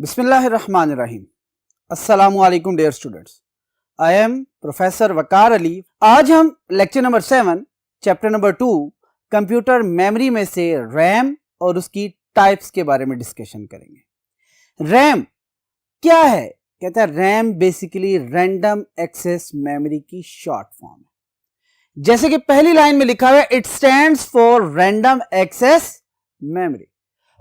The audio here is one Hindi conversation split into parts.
बिस्मिल्लाहिर्रहमानिर्रहीम। अस्सलामुअलैकुम dear students, I am professor Waqar Ali. आज हम lecture number 7 chapter number 2 computer memory में से रैम और उसकी टाइप्स के बारे में डिस्कशन करेंगे। रैम क्या है? कहता है RAM basically random access memory की शॉर्ट फॉर्म है। जैसे कि पहली लाइन में लिखा हुआ है, it stands for random access memory.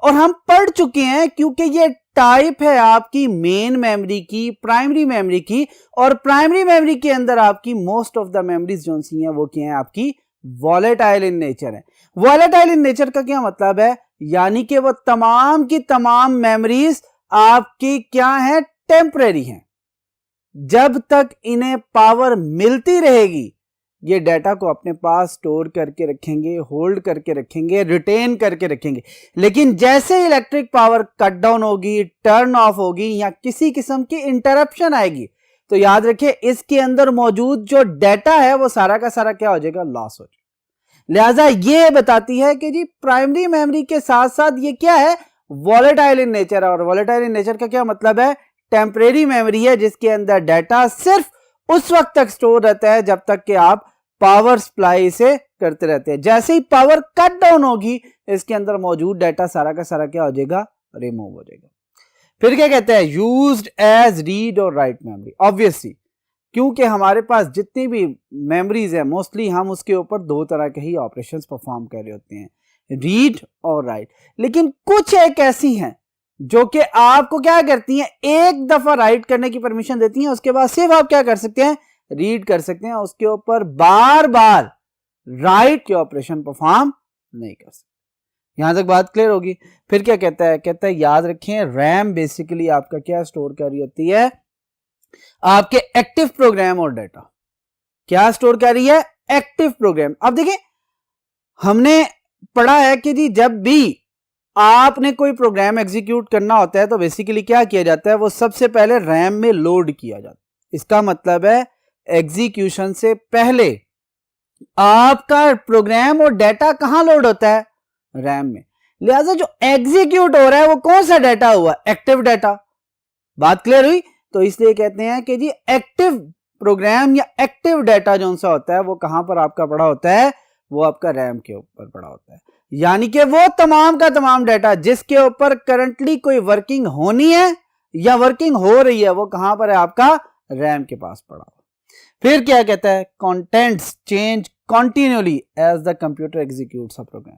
और हम पढ़ चुके हैं क्योंकि ये टाइप है आपकी मेन मेमोरी की, प्राइमरी मेमोरी की, और प्राइमरी मेमोरी के अंदर आपकी मोस्ट ऑफ द मेमोरीज जो सी हैं वो क्या है आपकी वॉलेटाइल इन नेचर है। वॉलेटाइल इन नेचर का क्या मतलब है? यानी कि वो तमाम की तमाम मेमोरीज आपकी क्या है? टेम्परेरी हैं। जब तक इन्हें पावर मिलती रहेगी ये डाटा को अपने पास स्टोर करके रखेंगे, होल्ड करके रखेंगे, रिटेन करके रखेंगे। लेकिन जैसे इलेक्ट्रिक पावर कट डाउन होगी, टर्न ऑफ होगी या किसी किस्म की इंटरप्शन आएगी तो याद रखिए इसके अंदर मौजूद जो डाटा है वो सारा का सारा क्या हो जाएगा? लॉस हो जाएगा। लिहाजा ये बताती है कि जी प्राइमरी मेमोरी के साथ साथ ये क्या है? Volatile in nature. और वॉलेटाइल इन नेचर का क्या मतलब है? टेम्परेरी मेमोरी है जिसके अंदर डाटा सिर्फ उस वक्त तक स्टोर रहता है जब तक कि आप पावर सप्लाई से करते रहते हैं। जैसे ही पावर कट डाउन होगी इसके अंदर मौजूद डाटा सारा का सारा क्या हो जाएगा? रिमूव हो जाएगा। फिर क्या कहते हैं? यूज्ड एज रीड और राइट मेमोरी। ऑब्वियसली क्योंकि हमारे पास जितनी भी मेमोरीज है मोस्टली हम उसके ऊपर दो तरह के ही ऑपरेशंस परफॉर्म कर रहे होते हैं, रीड और राइट। लेकिन कुछ एक ऐसी हैं जो कि आपको क्या करती हैं? एक दफा राइट करने की परमिशन देती हैं, उसके बाद सिर्फ आप क्या कर सकते हैं? रीड कर सकते हैं। उसके ऊपर बार बार राइट के ऑपरेशन परफॉर्म नहीं कर सकते। यहां तक बात क्लियर होगी। फिर क्या कहता है? कहता है याद रखें रैम बेसिकली आपका क्या स्टोर कर रही होती है? आपके एक्टिव प्रोग्राम और डाटा। क्या स्टोर कर रही है? Active program. अब देखिए हमने पढ़ा है कि जी जब भी आपने कोई प्रोग्राम एग्जीक्यूट करना होता है तो बेसिकली क्या किया जाता है? वो सबसे पहले रैम में लोड किया जाता है। इसका मतलब है एग्जीक्यूशन से पहले आपका प्रोग्राम और डाटा कहां लोड होता है? रैम में। लिहाजा जो एग्जीक्यूट हो रहा है वो कौन सा डाटा हुआ? Active data. बात क्लियर हुई? तो इसलिए कहते हैं कि जी एक्टिव प्रोग्राम या एक्टिव डाटा जो सा होता है वो कहां पर आपका पड़ा होता है? वो आपका रैम के ऊपर पड़ा होता है। यानी कि वो तमाम का तमाम डाटा जिसके ऊपर करंटली कोई वर्किंग होनी है या वर्किंग हो रही है वो कहां पर है? आपका रैम के पास पड़ा हुआ। फिर क्या कहता है? Contents change continuously as the computer executes a program.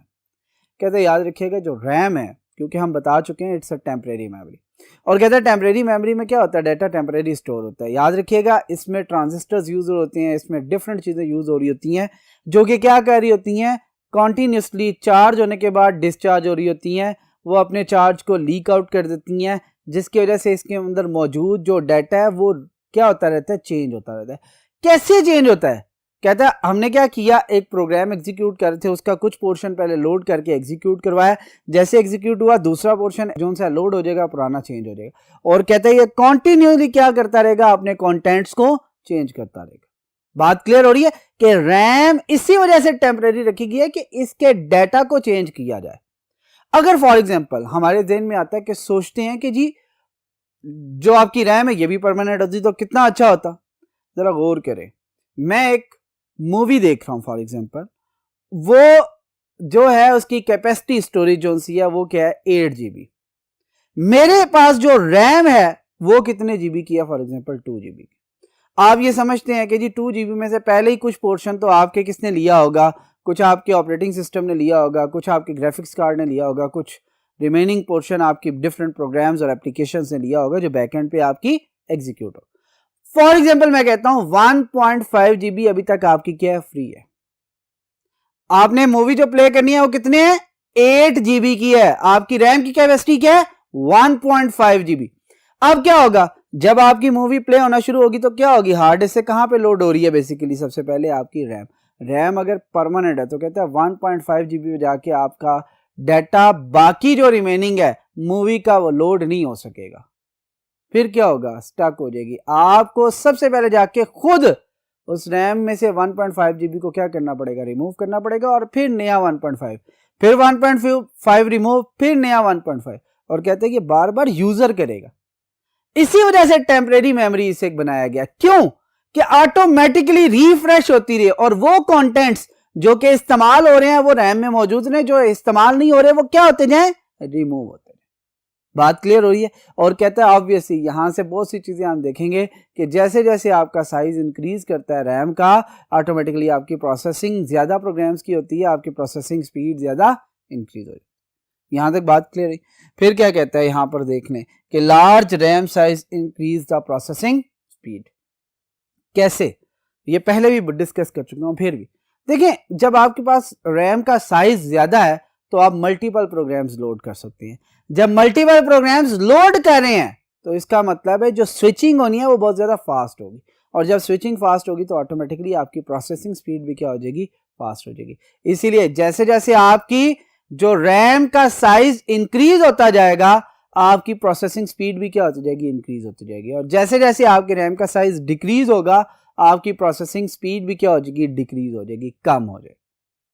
कहते हैं याद रखिएगा जो रैम है क्योंकि हम बता चुके हैं इट्स अ टेम्परेरी मेमोरी। और कहते हैं टेम्परेरी मेमोरी में क्या होता है? डाटा टेम्परेरी स्टोर होता है। याद रखिएगा इसमें ट्रांजिस्टर्स यूज होते हैं, इसमें डिफरेंट चीजें यूज हो रही होती हैं जो कि क्या कर रही होती हैं? कॉन्टिन्यूसली चार्ज होने के बाद डिस्चार्ज हो रही होती हैं। वो अपने चार्ज को लीक आउट कर देती हैं जिसकी वजह से इसके अंदर मौजूद जो डाटा है वो क्या होता रहता है? चेंज होता रहता है। कैसे चेंज होता है? कहता है हमने क्या किया? एक प्रोग्राम एग्जीक्यूट कर रहे थे, उसका कुछ पोर्शन पहले लोड करके एग्जीक्यूट करवाया। जैसे एग्जीक्यूट हुआ दूसरा पोर्शन जो सा लोड हो जाएगा पुराना चेंज हो जाएगा। और कहता है ये कॉन्टिन्यूसली क्या करता रहेगा? अपने कंटेंट्स को चेंज करता रहेगा। बात क्लियर हो रही है कि रैम इसी वजह से टेम्परेरी रखी गई है कि इसके डाटा को चेंज किया जाए। अगर फॉर एग्जांपल हमारे ध्यान में आता है कि सोचते हैं कि जी जो आपकी रैम है ये भी परमानेंट होती तो कितना अच्छा होता। जरा गौर करें, मैं एक मूवी देख रहा हूं फॉर एग्जांपल, वो जो है उसकी कैपेसिटी स्टोरेज जो सी है वो क्या है? 8 GB। मेरे पास जो रैम है वो कितने जीबी की है? For example 2 GB। आप ये समझते हैं कि जी 2 GB में से पहले ही कुछ पोर्शन तो आपके किसने लिया होगा? कुछ आपके ऑपरेटिंग सिस्टम ने लिया होगा, कुछ आपके ग्राफिक्स कार्ड ने लिया होगा, कुछ रिमेनिंग पोर्शन आपकी डिफरेंट प्रोग्राम्स और एप्लीकेशन ने लिया होगा जो बैकएंड पे आपकी एग्जीक्यूट हो। फॉर एग्जाम्पल मैं कहता हूं 1.5 GB अभी तक आपकी क्या है? फ्री है। आपने मूवी जो प्ले करनी है वो कितने है? 8 GB की है। आपकी रैम की कैपेसिटी क्या है? 1.5 GB। अब क्या होगा? जब आपकी मूवी प्ले होना शुरू होगी तो क्या होगी? हार्ड डिस्क से कहां पे लोड हो रही है? बेसिकली सबसे पहले आपकी रैम। रैम अगर परमानेंट है तो कहते हैं 1.5 GB में जाके आपका डाटा बाकी जो रिमेनिंग है मूवी का वो लोड नहीं हो सकेगा। फिर क्या होगा? स्टक हो जाएगी। आपको सबसे पहले जाके खुद उस रैम में से 1.5 GB को क्या करना पड़ेगा? रिमूव करना पड़ेगा और फिर नया 1.5, फिर 1.5 रिमूव, फिर नया 1.5। और कहते हैं कि बार बार यूजर करेगा। इसी वजह से टेम्परेरी मेमोरी इसे बनाया गया। क्यों? कि ऑटोमेटिकली रिफ्रेश होती रहे और वो कंटेंट्स जो कि इस्तेमाल हो रहे हैं वो रैम में मौजूद नहीं, जो इस्तेमाल नहीं हो रहे वो क्या होते जाए, रिमूव होते जाए। बात क्लियर हो रही है। और कहता है ऑब्वियसली यहां से बहुत सी चीजें हम देखेंगे कि जैसे जैसे आपका साइज इंक्रीज करता है रैम का, ऑटोमेटिकली आपकी प्रोसेसिंग ज्यादा प्रोग्राम्स की होती है, आपकी प्रोसेसिंग स्पीड ज्यादा इंक्रीज हो जाती है। यहां तक बात क्लियर है। फिर क्या कहता है यहां पर देखने कि large RAM size increase the processing speed. कैसे? ये पहले भी डिस्कस कर चुका हूं, फिर भी देखिए, जब आपके पास रैम का साइज ज्यादा है तो आप मल्टीपल प्रोग्राम्स लोड कर सकते हैं। जब मल्टीपल प्रोग्राम्स लोड कर रहे हैं तो इसका मतलब है जो स्विचिंग होनी है वो बहुत ज्यादा फास्ट होगी, और जब स्विचिंग फास्ट होगी तो ऑटोमेटिकली आपकी प्रोसेसिंग स्पीड भी क्या हो जाएगी, फास्ट हो जाएगी। इसीलिए जैसे जैसे आपकी जो रैम का साइज इंक्रीज होता जाएगा आपकी प्रोसेसिंग स्पीड भी क्या होती जाएगी, इंक्रीज होती जाएगी। और जैसे जैसे आपके रैम का साइज डिक्रीज होगा आपकी प्रोसेसिंग स्पीड भी क्या हो जाएगी, डिक्रीज हो जाएगी, कम हो जाएगी।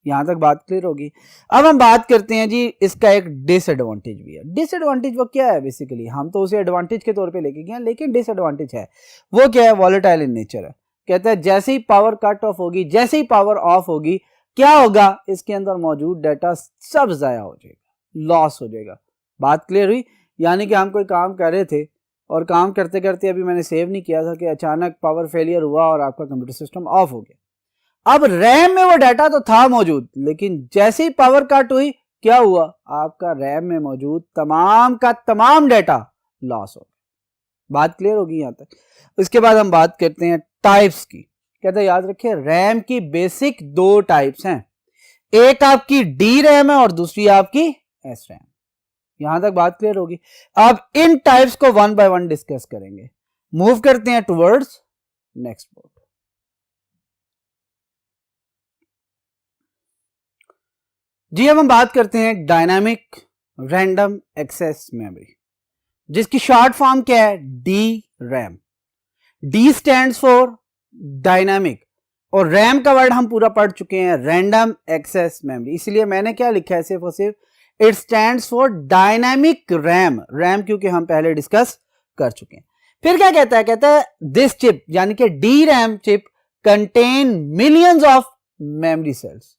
यहां तक बात क्लियर होगी। अब हम बात करते हैं जी इसका एक डिसएडवांटेज भी है। डिसएडवांटेज वो क्या है? बेसिकली हम तो उसे एडवांटेज के तौर पे लेके गए, लेकिन डिसएडवांटेज है वो क्या है, वॉलेटाइल इन नेचर है। कहता है जैसे ही पावर कट ऑफ होगी, जैसे ही पावर ऑफ होगी, क्या होगा, इसके अंदर मौजूद डाटा सब जाया हो जाएगा, लॉस हो जाएगा। बात क्लियर हुई। यानी कि हम कोई काम कर रहे थे और काम करते करते अभी मैंने सेव नहीं किया था कि अचानक पावर फेलियर हुआ और आपका कंप्यूटर सिस्टम ऑफ हो गया। अब रैम में वो डाटा तो था मौजूद, लेकिन जैसे ही पावर कट हुई क्या हुआ, आपका रैम में मौजूद तमाम का तमाम डाटा लॉस हो गया। बात क्लियर होगी यहां तक। इसके बाद हम बात करते हैं टाइप्स की। कहते हैं याद रखिए रैम की बेसिक दो टाइप्स हैं, एक आपकी डी रैम है और दूसरी आपकी एस रैम। यहां तक बात क्लियर होगी। अब इन टाइप्स को वन बाय वन डिस्कस करेंगे। मूव करते हैं टुवर्ड्स नेक्स्ट बोर्ड। जी अब हम बात करते हैं डायनामिक रैंडम एक्सेस मेमोरी, जिसकी शॉर्ट फॉर्म क्या है, D RAM. D stands for dynamic और रैम का वर्ड हम पूरा पढ़ चुके हैं, रैंडम एक्सेस मेमोरी। इसलिए मैंने क्या लिखा है सिर्फ और सिर्फ it stands for dynamic RAM. RAM क्योंकि हम पहले डिस्कस कर चुके हैं। फिर क्या कहता है, कहता है दिस चिप यानी कि D RAM chip contain millions of memory cells.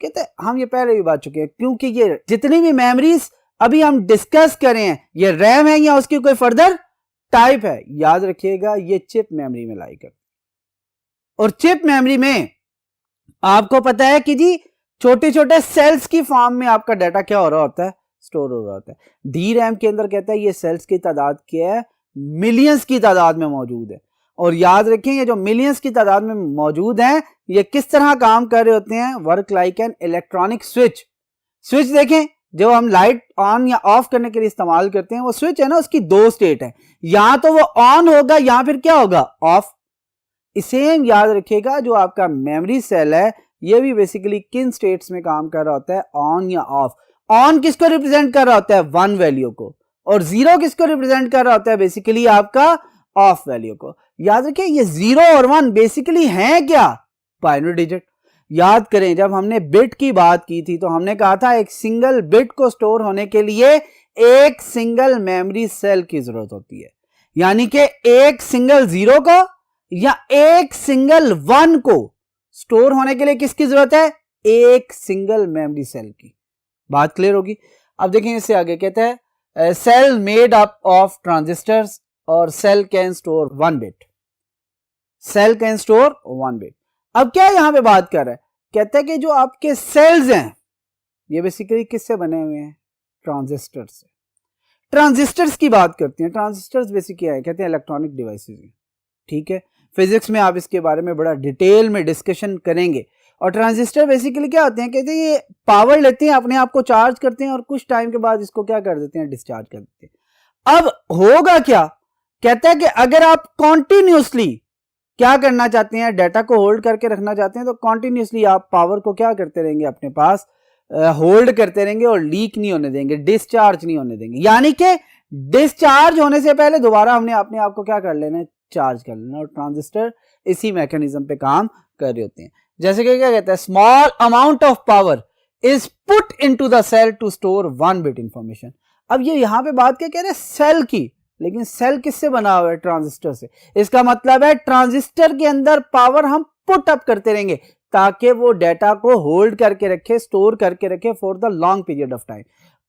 कहते हैं हम ये पहले भी बात चुके हैं, क्योंकि ये जितनी भी मेमोरीज अभी हम डिस्कस करें हैं ये रैम है या उसकी कोई फर्दर टाइप है। याद रखिएगा ये चिप मेमोरी में लाई कर, और चिप मेमोरी में आपको पता है कि जी छोटे छोटे सेल्स की फॉर्म में आपका डाटा क्या हो रहा होता है, स्टोर हो रहा होता है। डी रैम के अंदर कहता है ये सेल्स की तादाद क्या है, मिलियंस की तादाद में मौजूद है। और याद रखें ये जो मिलियंस की तादाद में मौजूद हैं ये किस तरह काम कर रहे होते हैं, work like an electronic switch. Switch देखें जो हम लाइट ऑन या ऑफ करने के लिए इस्तेमाल करते हैं, वो स्विच है ना, उसकी दो स्टेट है, या तो वो ऑन होगा या फिर क्या होगा, ऑफ। इसे याद रखिएगा जो आपका मेमोरी सेल है ये भी बेसिकली किन स्टेट्स में काम कर रहा होता है, ऑन या ऑफ। ऑन किसको रिप्रेजेंट कर रहा होता है, वन वैल्यू को, और जीरो किसको रिप्रेजेंट कर रहा होता है, बेसिकली आपका ऑफ वैल्यू को। याद रखिए ये जीरो और वन बेसिकली हैं क्या, बाइनरी डिजिट। याद करें जब हमने बिट की बात की थी तो हमने कहा था एक सिंगल बिट को स्टोर होने के लिए एक सिंगल मेमोरी सेल की जरूरत होती है, यानी कि एक सिंगल जीरो को या एक सिंगल वन को स्टोर होने के लिए किसकी जरूरत है, एक सिंगल मेमोरी सेल की। बात क्लियर होगी। अब देखें इससे आगे कहता है cell made up of transistors और cell can store one bit, cell can store one bit. अब क्या यहां पे बात कर रहा है, कहता है कि जो आपके सेल्स हैं ये बेसिकली किससे बने हुए हैं, ट्रांजिस्टर से। ट्रांजिस्टर्स की बात करते हैं। ट्रांजिस्टर्स बेसिकली क्या है, कहते हैं इलेक्ट्रॉनिक डिवाइसेस हैं, ठीक है। फिजिक्स में आप इसके बारे में बड़ा डिटेल में डिस्कशन करेंगे। और ट्रांजिस्टर बेसिकली क्या होते हैं, कहते हैं ये पावर लेते हैं, अपने आप को चार्ज करते हैं और कुछ टाइम के बाद इसको क्या कर देते हैं, डिस्चार्ज कर देते हैं। अब होगा क्या, कहता है कि अगर आप कॉन्टिन्यूसली क्या करना चाहते हैं, डाटा को होल्ड करके रखना चाहते हैं, तो कॉन्टिन्यूसली आप पावर को क्या करते रहेंगे, अपने पास होल्ड करते रहेंगे और लीक नहीं होने देंगे, डिस्चार्ज नहीं होने देंगे। यानी कि डिस्चार्ज होने से पहले दोबारा हमने अपने आप को क्या कर लेना है, चार्ज कर लेना। और ट्रांजिस्टर इसी मैकेनिज्म पे काम कर रहे होते हैं। जैसे कि क्या कहता है, small amount of power is put into the cell to store one bit information. अब ये यहाँ पे बात क्या कह रहे हैं, सेल की, लेकिन सेल किससे बना हुआ है, ट्रांजिस्टर से। इसका मतलब है ट्रांजिस्टर के अंदर पावर हम पुट अप करते रहेंगे ताकि वो डाटा को होल्ड करके रखे, स्टोर करके रखे for the long period of time.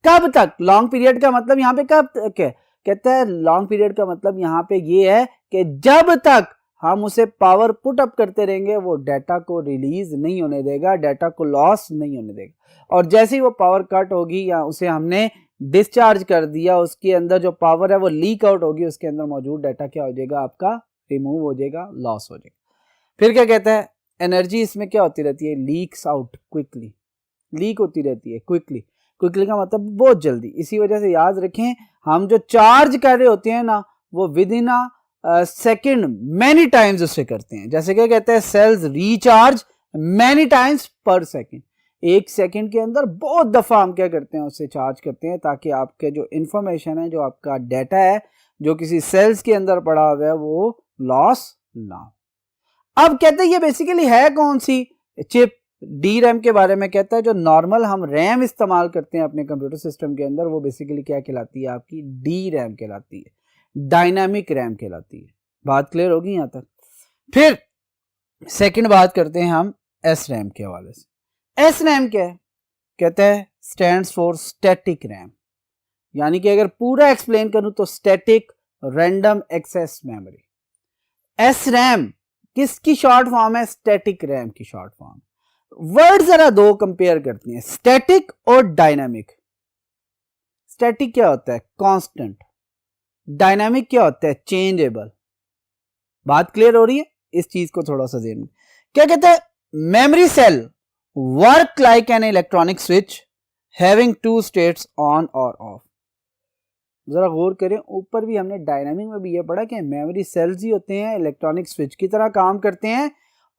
कब तक, लॉन्ग पीरियड का मतलब यहाँ पे कब तक है, कहता है लॉन्ग पीरियड का मतलब यहाँ पे ये है कि जब तक हम उसे पावर पुट अप करते रहेंगे वो डाटा को रिलीज नहीं होने देगा, डाटा को लॉस नहीं होने देगा। और जैसे ही वो पावर कट होगी या उसे हमने डिस्चार्ज कर दिया, उसके अंदर जो पावर है वो लीक आउट होगी, उसके अंदर मौजूद डाटा क्या हो जाएगा, आपका रिमूव हो जाएगा, लॉस हो जाएगा। फिर क्या कहता है, एनर्जी इसमें क्या होती रहती है, लीक्स आउट क्विकली, लीक होती रहती है क्विकली। क्विकली का मतलब बहुत जल्दी। इसी वजह से याद रखें, हम जो चार्ज कर रहे होते हैं ना वो with in a second many times उससे करते हैं। जैसे क्या कहते हैं, सेल्स रिचार्ज मैनी टाइम्स पर सेकेंड, एक सेकेंड के अंदर बहुत दफा हम क्या करते हैं, उससे चार्ज करते हैं ताकि आपके जो इंफॉर्मेशन है, जो आपका डाटा है जो किसी सेल्स के अंदर पड़ा हुआ है वो लॉस ना हो। अब कहते हैं ये बेसिकली है कौन सी चिप, डी रैम के बारे में कहता है। जो नॉर्मल हम रैम इस्तेमाल करते हैं अपने कंप्यूटर सिस्टम के अंदर वो बेसिकली क्या कहलाती है, आपकी डी रैम कहलाती है, डायनामिक रैम कहलाती है। बात क्लियर होगी यहां तक। फिर सेकंड बात करते हैं हम एस रैम के हवाले से। एस रैम क्या है, कहता है स्टैंड्स फॉर स्टैटिक रैम, यानी कि अगर पूरा एक्सप्लेन करूं तो static random access memory. S RAM किसकी शॉर्ट फॉर्म है, स्टैटिक रैम की शॉर्ट फॉर्म। वर्ड जरा दो कंपेयर करती हैं, स्टैटिक और डायनामिक। स्टैटिक क्या होता है, कांस्टेंट, डायनामिक क्या होता है, चेंजेबल। बात क्लियर हो रही है, इस चीज को थोड़ा सा ध्यान। क्या कहते हैं, memory cell work like an electronic switch having two states on और ऑफ। जरा गौर करें, ऊपर भी हमने डायनामिक में भी ये पढ़ा कि मेमोरी सेल्स ही होते हैं, इलेक्ट्रॉनिक स्विच की तरह काम करते हैं,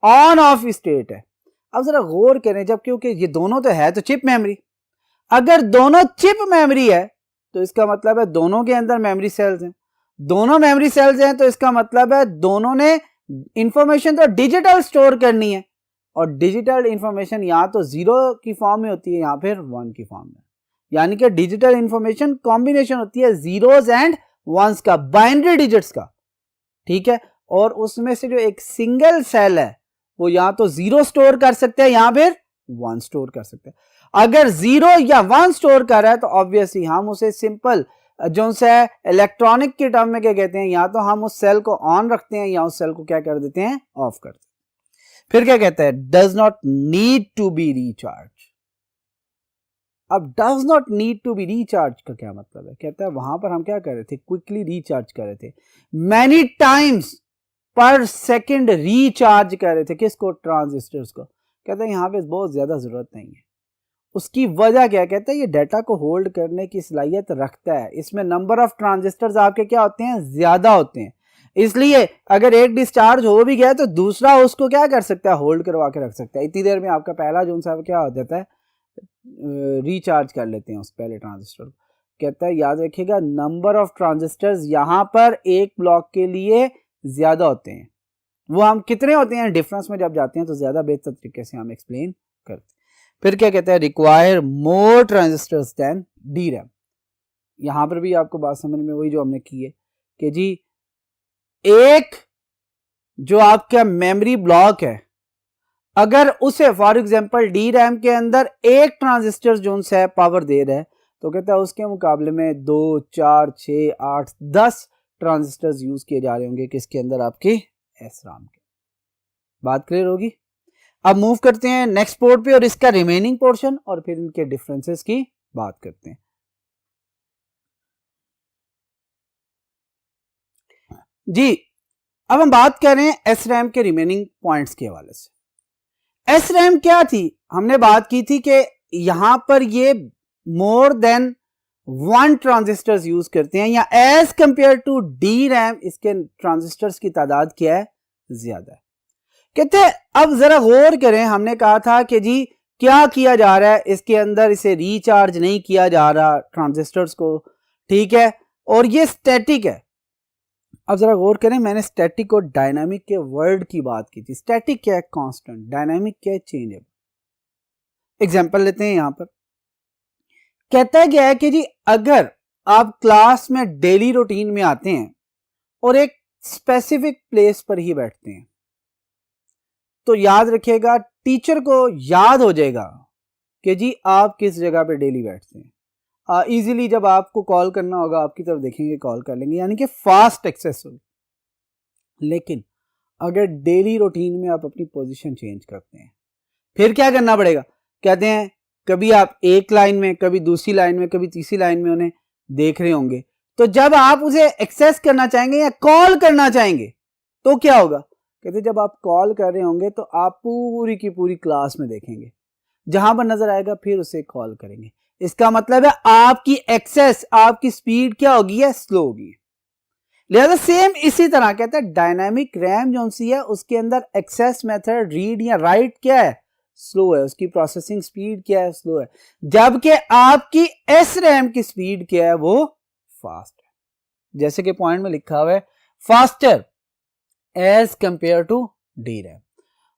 ऑन ऑफ स्टेट है। अब जरा गौर करें, जब क्योंकि ये दोनों तो है तो चिप मेमोरी, अगर दोनों चिप मेमोरी है तो इसका मतलब है दोनों के अंदर मेमोरी सेल्स हैं। दोनों मेमोरी सेल्स हैं तो इसका मतलब है दोनों ने इंफॉर्मेशन तो डिजिटल स्टोर करनी है, और डिजिटल इंफॉर्मेशन या तो जीरो की फॉर्म में होती है या फिर वन की फॉर्म में। यानी कि डिजिटल इंफॉर्मेशन कॉम्बिनेशन होती है जीरोस एंड वंस का, बाइनरी डिजिट्स का, ठीक है। और उसमें से जो एक सिंगल सेल है वो या तो जीरो स्टोर कर सकते हैं या फिर वन स्टोर कर सकते हैं। अगर जीरो या वन स्टोर कर रहा है तो ऑब्वियसली हम उसे सिंपल जो से इलेक्ट्रॉनिक के टर्म में क्या कहते हैं, या तो हम उस सेल को ऑन रखते हैं या उस सेल को क्या कर देते हैं, ऑफ कर देते हैं। फिर क्या कहता है, does not need to be recharge. अब does not need to be recharge का क्या मतलब है, कहता है वहां पर हम क्या कर रहे थे, क्विकली रिचार्ज कर रहे थे, मैनी टाइम्स पर सेकंड रिचार्ज कर रहे थे, किसको, ट्रांजिस्टर्स को। कहते हैं यहां पे बहुत ज्यादा जरूरत नहीं है। उसकी वजह क्या, कहते हैं ये डाटा को होल्ड करने की सलाहियत रखता है, इसमें नंबर ऑफ ट्रांजिस्टर्स आपके क्या होते हैं, ज्यादा होते हैं। इसलिए अगर एक डिस्चार्ज हो भी गया तो दूसरा उसको क्या कर सकता है, होल्ड करवा के रख सकता है। इतनी देर में आपका पहला जो सा क्या हो जाता है, रिचार्ज कर लेते हैं उस पहले ट्रांजिस्टर को। कहता है याद रखिएगा नंबर ऑफ ट्रांजिस्टर्स यहां पर एक ब्लॉक के लिए ज्यादा होते हैं। वो हम कितने होते हैं, डिफरेंस में जब जाते हैं तो ज्यादा बेहतर तरीके से हम एक्सप्लेन करते हैं। फिर क्या कहता है, require more transistors than D RAM. यहां पर भी आपको बात समझ में वही जो हमने की है कि जी एक जो आपका मेमोरी ब्लॉक है, अगर उसे फॉर एग्जांपल डी रैम के अंदर एक ट्रांजिस्टर जो है पावर दे रहा है, तो कहता है उसके मुकाबले में 2, 4, 6, 8, 10 ट्रांजिस्टर्स यूज किए जा रहे होंगे किसके अंदर, आपके एस रैम के। बात क्लियर होगी। अब मूव करते हैं नेक्स्ट पोर्ट पे और इसका रिमेनिंग पोर्शन, और फिर इनके डिफरेंसेस की बात करते हैं। जी अब हम बात कर रहे हैं एस रैम के रिमेनिंग पॉइंट्स के हवाले से। एस रैम क्या थी, हमने बात की थी कि यहां पर ये more than one transistors use करते हैं, या as compare to D RAM इसके ट्रांजिस्टर्स की तादाद क्या है, ज्यादा है। कहते हैं अब जरा गौर करें, हमने कहा था कि जी क्या किया जा रहा है इसके अंदर, इसे रिचार्ज नहीं किया जा रहा ट्रांजिस्टर्स को, ठीक है, और ये स्टैटिक है। अब जरा गौर करें, मैंने स्टैटिक और डायनामिक के वर्ड की बात की थी। स्टैटिक क्या है, कांस्टेंट, डायनामिक क्या है, चेंजेबल। एग्जांपल लेते हैं यहां पर, कहता है क्या है कि जी अगर आप क्लास में डेली रूटीन में आते हैं और एक स्पेसिफिक प्लेस पर ही बैठते हैं, तो याद रखिएगा टीचर को याद हो जाएगा कि जी आप किस जगह पे डेली बैठते हैं। इजीली जब आपको कॉल करना होगा आपकी तरफ देखेंगे, कॉल कर लेंगे, यानी कि फास्ट एक्सेस होगी। लेकिन अगर डेली रूटीन में आप अपनी पोजीशन चेंज करते हैं, फिर क्या करना पड़ेगा? कहते हैं कभी आप एक लाइन में, कभी दूसरी लाइन में, कभी तीसरी लाइन में उन्हें देख रहे होंगे, तो जब आप उसे एक्सेस करना चाहेंगे या कॉल करना चाहेंगे तो क्या होगा? कहते जब आप कॉल कर रहे होंगे तो आप पूरी की पूरी क्लास में देखेंगे, जहां पर नजर आएगा फिर उसे कॉल करेंगे। इसका मतलब है आपकी एक्सेस, आपकी स्पीड क्या होगी है? स्लो होगी। लिहाजा सेम इसी तरह कहते हैं डायनामिक रैम जो सी है उसके अंदर एक्सेस मेथड रीड या राइट क्या है? स्लो है, उसकी प्रोसेसिंग स्पीड क्या है? स्लो है। जबकि आपकी एस रैम की स्पीड क्या है? वो फास्ट है। जैसे कि पॉइंट में लिखा हुआ है faster as compare to D RAM.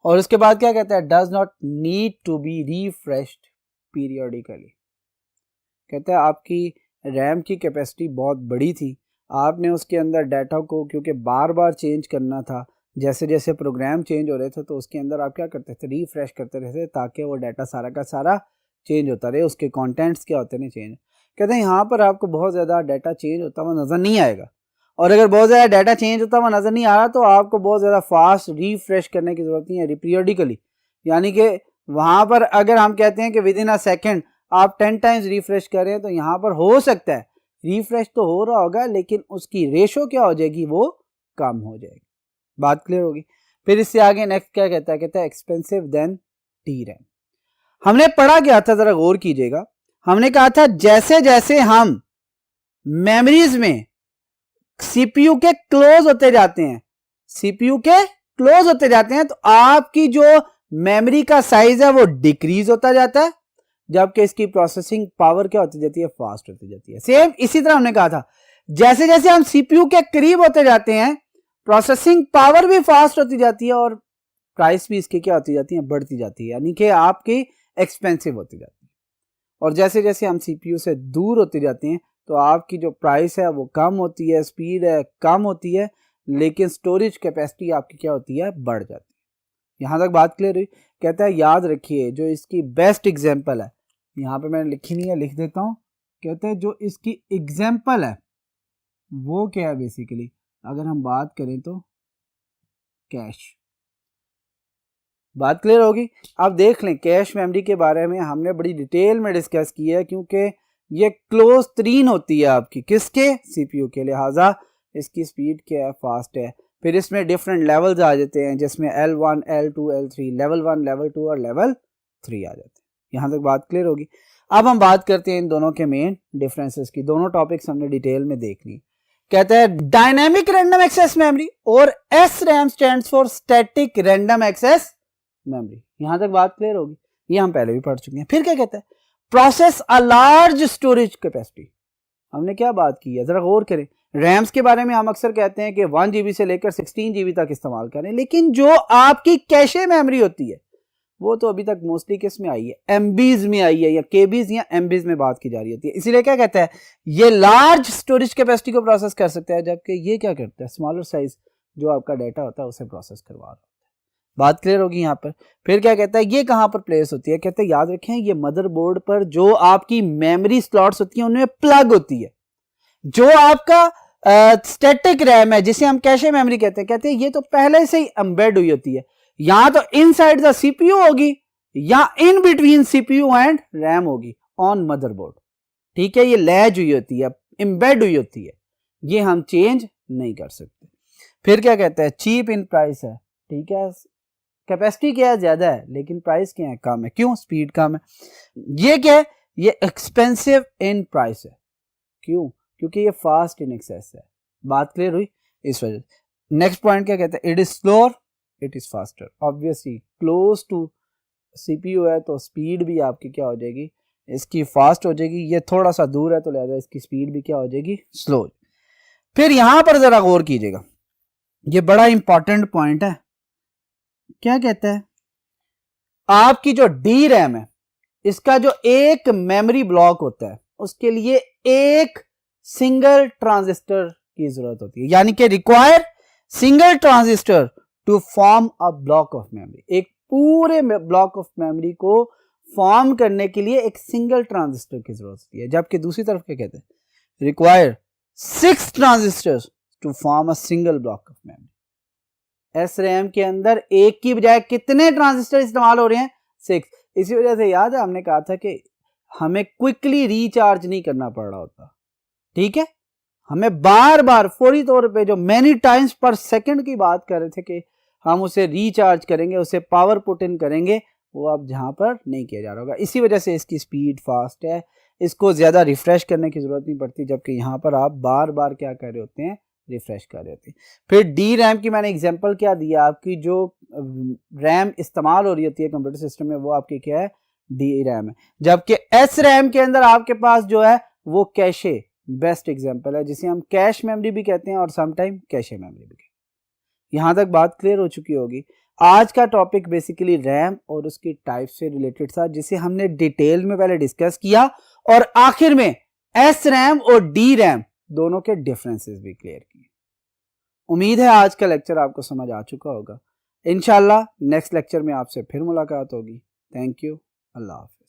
और उसके बाद क्या कहता है? Does not need to be refreshed periodically. कहता है आपकी रैम की कैपेसिटी बहुत बड़ी थी, आपने उसके अंदर डाटा को क्योंकि बार बार चेंज करना था, जैसे जैसे प्रोग्राम चेंज हो रहे थे तो उसके अंदर आप क्या करते थे? रिफ्रेश करते रहते ताकि वो डाटा सारा का सारा चेंज होता रहे, उसके कंटेंट्स क्या होते हैं चेंज। कहते हैं यहाँ पर आपको बहुत ज़्यादा डाटा चेंज होता हुआ नज़र नहीं आएगा, और अगर बहुत ज़्यादा डाटा चेंज होता हुआ नज़र नहीं आ रहा तो आपको बहुत ज़्यादा फास्ट रिफ्रेश करने की ज़रूरत नहीं है पीरियडिकली। यानी कि वहाँ पर अगर हम कहते हैं कि विद इन अ सेकेंड आप 10 टाइम्स रिफ्रेश करें, तो यहाँ पर हो सकता है रिफ्रेश तो हो रहा होगा लेकिन उसकी रेशो क्या हो जाएगी? वो कम हो जाएगी। बात क्लियर होगी? फिर इससे आगे नेक्स्ट क्या कहता है? कहता है एक्सपेंसिव देन डी रैम। हमने पढ़ा क्या था? जरा गौर कीजिएगा। हमने कहा था जैसे जैसे हम मेमोरीज में सीपीयू के क्लोज होते जाते हैं, सीपीयू के क्लोज होते जाते हैं, तो आपकी जो मेमोरी का साइज है वो डिक्रीज होता जाता है, जबकि इसकी प्रोसेसिंग पावर क्या होती जाती है? फास्ट होती जाती है। सेम इसी तरह हमने कहा था जैसे जैसे हम सीपीयू के करीब होते जाते हैं प्रोसेसिंग पावर भी फास्ट होती जाती है और प्राइस भी इसकी क्या होती जाती है? बढ़ती जाती है, यानी कि आपकी एक्सपेंसिव होती जाती है। और जैसे जैसे हम सीपीयू से दूर होते जाते हैं तो आपकी जो प्राइस है वो कम होती है, स्पीड है कम होती है, लेकिन स्टोरेज कैपेसिटी आपकी क्या होती है? बढ़ जाती है। यहाँ तक बात क्लियर हुई? कहता है याद रखिए जो इसकी बेस्ट एग्जाम्पल है, यहाँ पे मैंने लिखी नहीं है, लिख देता हूँ। कहते हैं जो इसकी एग्जाम्पल है वो क्या है? बेसिकली अगर हम बात करें तो कैश। बात क्लियर होगी? आप देख लें कैश मेमोरी के बारे में हमने बड़ी डिटेल में डिस्कस की है, क्योंकि ये क्लोज तरीन होती है आपकी किसके? सीपीयू के। लिहाजा इसकी स्पीड क्या है? फास्ट है। फिर इसमें डिफरेंट लेवल्स आ जाते हैं जिसमें L1, L2, L3, level 1, level 2 और लेवल 3 आ जाते हैं। यहाँ तक बात क्लियर होगी? अब हम बात करते हैं इन दोनों के मेन डिफरेंसेस की। दोनों टॉपिक्स हमने डिटेल में देख ली। कहता है डायनेमिक रैंडम एक्सेस मेमोरी और SRAM stands for static random access memory. यहां तक बात क्लियर होगी? ये हम पहले भी पढ़ चुके हैं। फिर क्या कहता है? Process a large storage capacity. हमने क्या बात की है? जरा गौर करें। रैम्स के बारे में हम अक्सर कहते हैं कि 1 GB से लेकर 16 GB तक इस्तेमाल करें, लेकिन जो आपकी कैशे मेमोरी होती है वो तो अभी तक मोस्टली किस में आई है? एमबीज में आई है, या केबीज या एमबीज में बात की जा रही होती है। इसीलिए क्या कहता है? ये लार्ज स्टोरेज कैपेसिटी को प्रोसेस कर सकता है, जबकि ये क्या करता है? स्मॉलर साइज जो आपका डाटा होता है उसे प्रोसेस करवा रहा होता है। बात क्लियर होगी यहाँ पर? फिर क्या कहता है? ये कहाँ पर प्लेस होती है? कहते हैं याद रखें ये मदरबोर्ड पर जो आपकी मेमोरी स्लॉट्स होती हैं उनमें प्लग होती है। जो आपका स्टैटिक रैम है जिसे हम कैशे मेमोरी कहते हैं ये तो पहले से ही एम्बेड हुई होती है। यहां तो इनसाइड द सीपीयू होगी या in between CPU and RAM होगी ऑन मदरबोर्ड। ठीक है, ये लैज हुई होती है, एम्बेड हुई होती है, ये हम चेंज नहीं कर सकते। फिर क्या कहता है? चीप इन प्राइस है। ठीक है, कैपेसिटी क्या है? ज्यादा है, लेकिन प्राइस क्या है? कम है। क्यों? स्पीड कम है। ये क्या है? ये एक्सपेंसिव इन प्राइस है। क्यों? क्योंकि ये फास्ट इन एक्सेस है। बात क्लियर हुई? इस वजह से। नेक्स्ट पॉइंट क्या कहता है? It is slower, it is faster. Obviously close to CPU है तो स्पीड भी आपकी क्या हो जाएगी? इसकी फास्ट हो जाएगी। ये थोड़ा सा दूर है तो लिहाजा इसकी स्पीड भी क्या हो जाएगी? स्लो। फिर यहां पर जरा गौर कीजिएगा, ये बड़ा इंपॉर्टेंट पॉइंट है। क्या कहता है? आपकी जो डी रैम है इसका जो एक मेमोरी ब्लॉक होता है उसके लिए एक सिंगल ट्रांजिस्टर की जरूरत होती है, यानी कि require single transistor to form a block of memory. एक पूरे ब्लॉक ऑफ मेमोरी को फॉर्म करने के लिए एक सिंगल ट्रांजिस्टर की जरूरत होती है, जबकि दूसरी तरफ क्या कहते हैं, require 6 transistors to form a single block of memory. SRAM के अंदर एक की बजाय कितने ट्रांजिस्टर इस्तेमाल हो रहे हैं, 6। इसी वजह से याद है हमने कहा था कि हमें क्विकली रिचार्ज नहीं करना पड़ रहा होता, ठीक है, हमें बार बार फौरी तौर पे जो मैनी टाइम्स पर सेकंड की बात कर रहे थे कि हम उसे रिचार्ज करेंगे, उसे पावर पुट इन करेंगे, वो अब जहां पर नहीं किया जा रहा होगा। इसी वजह से इसकी स्पीड फास्ट है, इसको ज़्यादा रिफ्रेश करने की ज़रूरत नहीं पड़ती, जबकि यहाँ पर आप बार बार क्या कर रहे होते हैं, रिफ्रेश कर रहे होते हैं। फिर डी रैम की मैंने एग्जांपल क्या दिया, आपकी जो रैम इस्तेमाल हो रही होती है कंप्यूटर सिस्टम में वो आपकी क्या है, डी रैम है। जबकि एस रैम के अंदर आपके पास जो है वो कैशे बेस्ट एग्जांपल है, जिसे हम कैश मेमोरी भी कहते हैं और समटाइम कैशे मेमोरी भी कहते हैं। यहाँ तक बात क्लियर हो चुकी होगी। आज का टॉपिक बेसिकली रैम और उसकी टाइप से रिलेटेड था, जिसे हमने डिटेल में पहले डिस्कस किया और आखिर में एस रैम और डी रैम दोनों के डिफरेंसेस भी क्लियर किए। उम्मीद है आज का लेक्चर आपको समझ आ चुका होगा। इंशाल्लाह नेक्स्ट लेक्चर में आपसे फिर मुलाकात होगी। Thank you. अल्लाह हाफ़िज़।